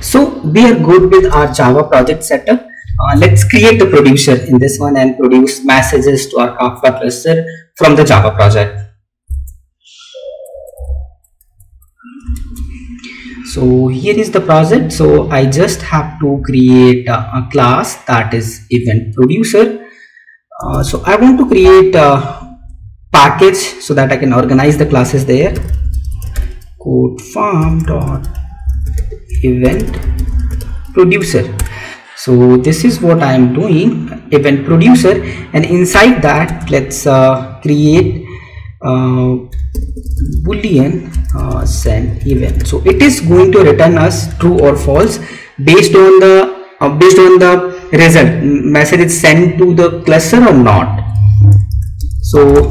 So we are good with our Java project setup. Let's create the producer in this one and produce messages to our Kafka cluster from the Java project. So here is the project. So I just have to create a class that is event producer. So I want to create a package so that I can organize the classes there. Code farm dot event producer. So this is what I am doing, event producer, and inside that let's create boolean send event. So it is going to return us true or false based on the result. Message is sent to the cluster or not. So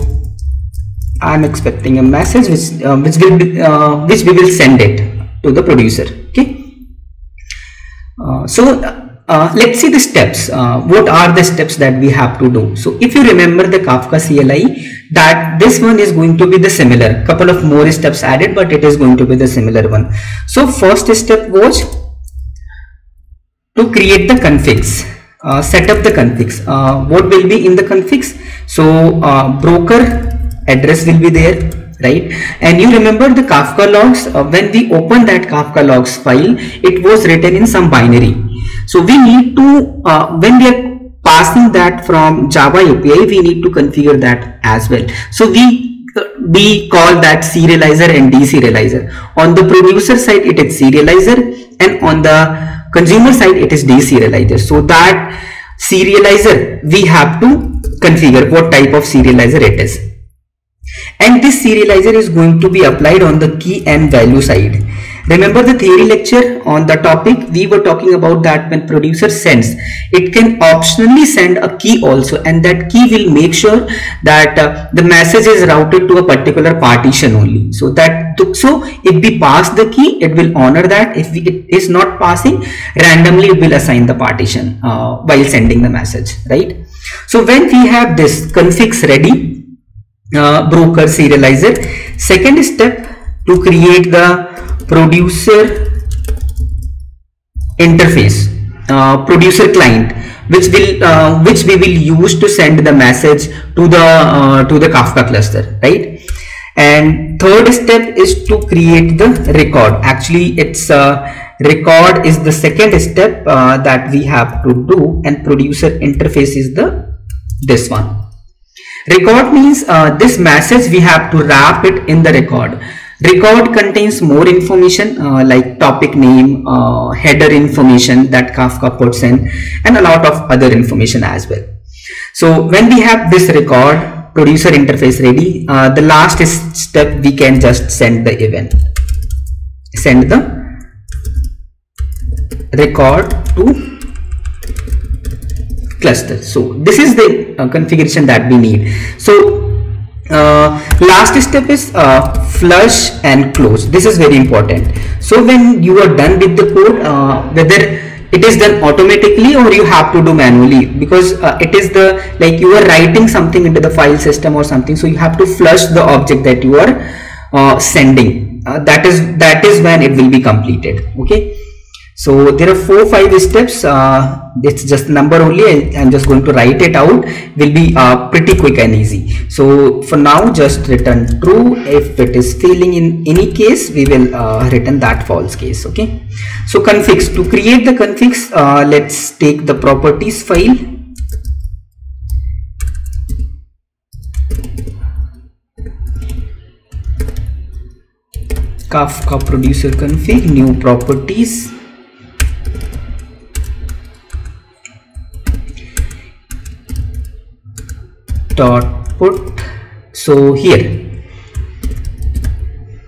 I'm expecting a message which we will send it to the producer. Okay. Let's see the steps. What are the steps that we have to do? So if you remember the Kafka CLI, that this one is going to be the similar, couple of more steps added, but it is going to be the similar one. So first step was to create the configs, set up the configs. What will be in the configs? So broker address will be there, right? And you remember the Kafka logs, when we open that Kafka logs file, it was written in some binary. So we need to, when we are passing that from Java API, we need to configure that as well. So we call that serializer and deserializer. On the producer side, it is serializer, and on the consumer side, it is deserializer. So that serializer, we have to configure what type of serializer it is. And this serializer is going to be applied on the key and value side. Remember the theory lecture on the topic, we were talking about that when producer sends, it can optionally send a key also, and that key will make sure that the message is routed to a particular partition only. So if we pass the key, it will honor that. If it is not passing, randomly it will assign the partition while sending the message, right? So when we have this configs ready, broker serializer, second step to create the producer interface, producer client, which we will use to send the message to the Kafka cluster, right? And third step is to create the record. Actually, it's record is the second step that we have to do, and producer interface is this one. Record means this message we have to wrap it in the record. Record contains more information like topic name, header information that Kafka puts in, and a lot of other information as well. So when we have this record, producer interface ready, the last step we can just send the event, send the record to cluster. So this is the configuration that we need. So last step is flush and close. This is very important. So when you are done with the code, whether it is done automatically or you have to do manually, because it is like you are writing something into the file system or something, so you have to flush the object that you are sending. That is when it will be completed. Okay. So there are 4-5 steps. It's just number only. I'm just going to write it out. Will be pretty quick and easy. So for now, just return true. If it is failing in any case, we will return that false case. Okay. So configs. To create the configs, let's take the properties file. Kafka producer config, new properties. Dot put. So here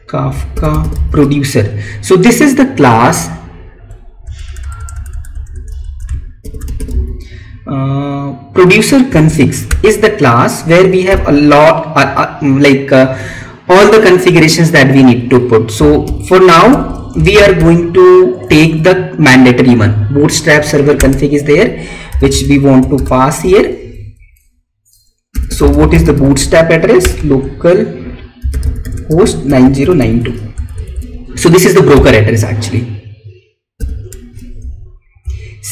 Kafka producer. So this is the class producer configs is the class where we have a lot all the configurations that we need to put. So for now we are going to take the mandatory one. Bootstrap server config is there, which we want to pass here. So what is the bootstrap address? Local host 9092. So this is the broker address actually.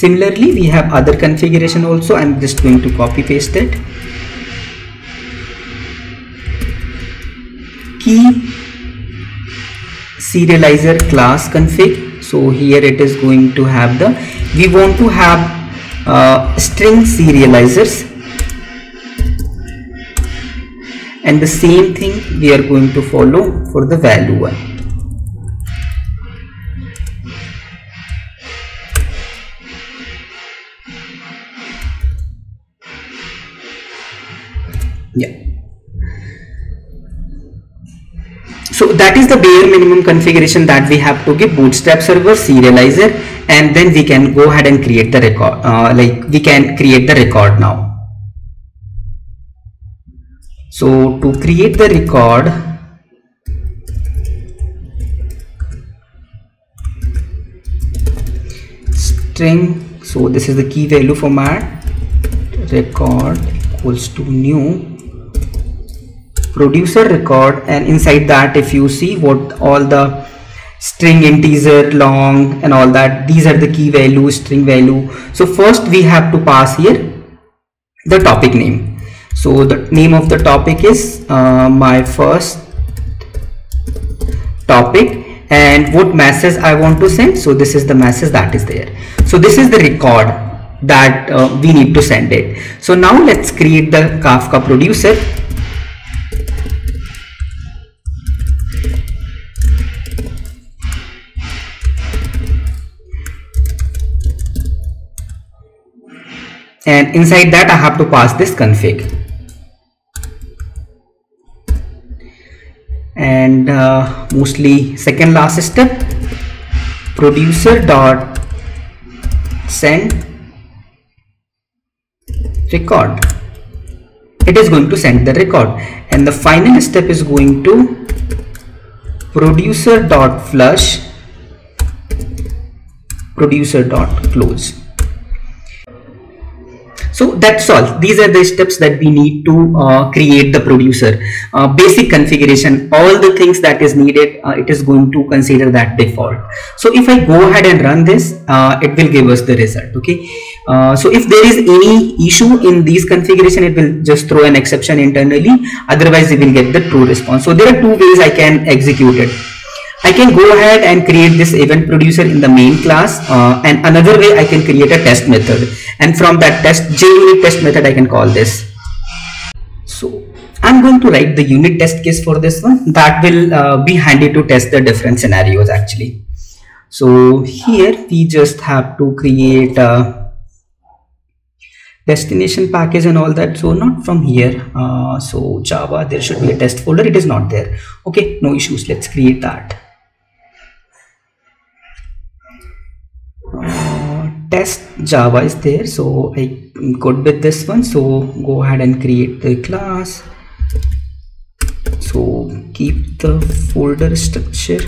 Similarly, we have other configuration also. I'm just going to copy paste it. Key serializer class config. So here it is going to have the, we want to have string serializers, and the same thing we are going to follow for the value one. Yeah. So that is the bare minimum configuration that we have to give: Bootstrap server, serializer, and then we can go ahead and create the record. We can create the record now. So to create the record, string, so this is the key value format, record equals to new producer record, and inside that, if you see what all the string, integer, long and all that, these are the key value, string value. So first we have to pass here the topic name. So the name of the topic is my first topic, and what message I want to send. So this is the message that is there. So this is the record that we need to send it. So now let's create the Kafka producer. And inside that I have to pass this config, and mostly second last step, producer dot send record. It is going to send the record, and the final step is going to producer dot flush producer dot close. So that's all. These are the steps that we need to create the producer. Basic configuration, all the things that is needed, it is going to consider that default. So if I go ahead and run this, it will give us the result. Okay. So if there is any issue in these configuration, it will just throw an exception internally. Otherwise, we will get the true response. So there are two ways I can execute it. I can go ahead and create this event producer in the main class, and another way I can create a test method, and from that JUnit test method I can call this. So I'm going to write the unit test case for this one. That will be handy to test the different scenarios actually. So here we just have to create a destination package and all that. So not from here. So Java, there should be a test folder. It is not there. Okay, no issues. Let's create that. Test Java is there, so I'm good with this one. So go ahead and create the class. So keep the folder structure.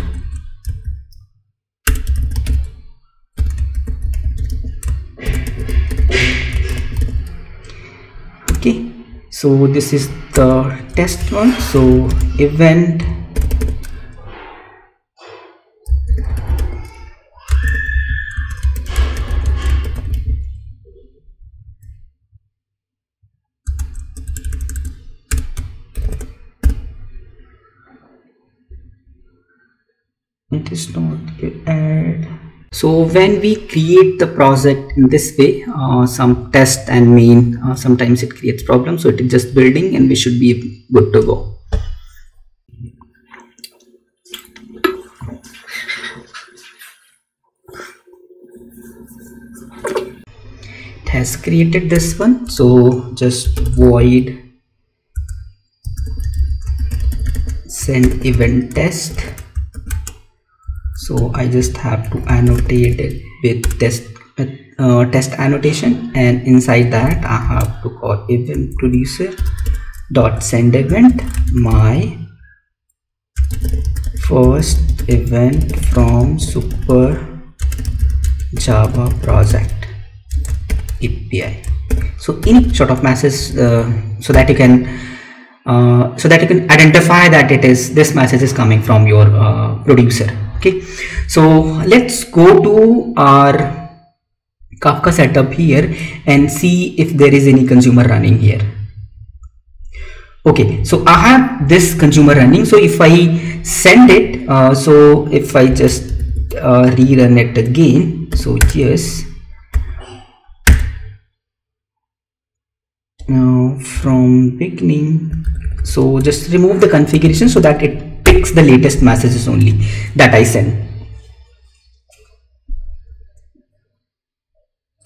Okay, so this is the test one. So event it is not add. So when we create the project in this way, some test and main, sometimes it creates problems. So it is just building and we should be good to go. It has created this one. So just void send event test. So I just have to annotate it with test annotation, and inside that I have to call event producer dot send event my first event from super Java project API. So any sort of message so that you can identify that it is this message is coming from your producer. Okay, so let's go to our Kafka setup here and see if there is any consumer running here. Okay, so I have this consumer running. So if I send it, so if I just rerun it again, so yes, now from beginning, so just remove the configuration so that it picks the latest messages only that I send.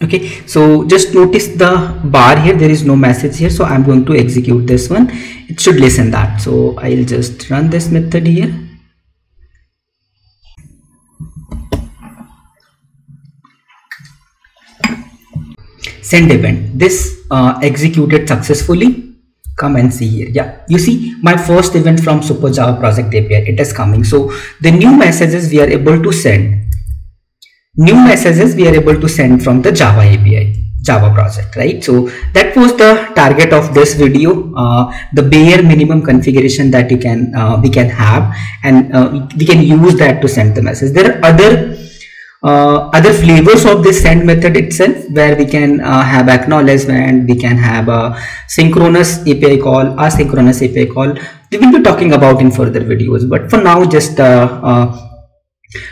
Okay, so just notice the bar here, there is no message here, so I'm going to execute this one. It should listen that. So I'll just run this method here. Send event, this executed successfully. Come and see here. Yeah, you see my first event from Super Java Project API, it is coming. So the new messages we are able to send. New messages we are able to send from the Java API, Java project, right? So that was the target of this video, the bare minimum configuration that you can we can have, and we can use that to send the message. There are other flavors of this send method itself, where we can have acknowledgement, we can have a synchronous API call, asynchronous API call. We will be talking about in further videos, but for now just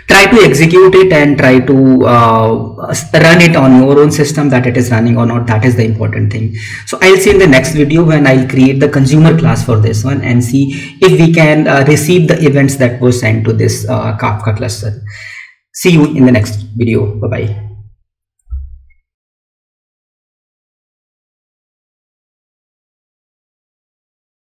try to execute it and try to run it on your own system, that it is running or not. That is the important thing. So I'll see in the next video when I'll create the consumer class for this one and see if we can receive the events that were sent to this Kafka cluster. See you in the next video. Bye bye.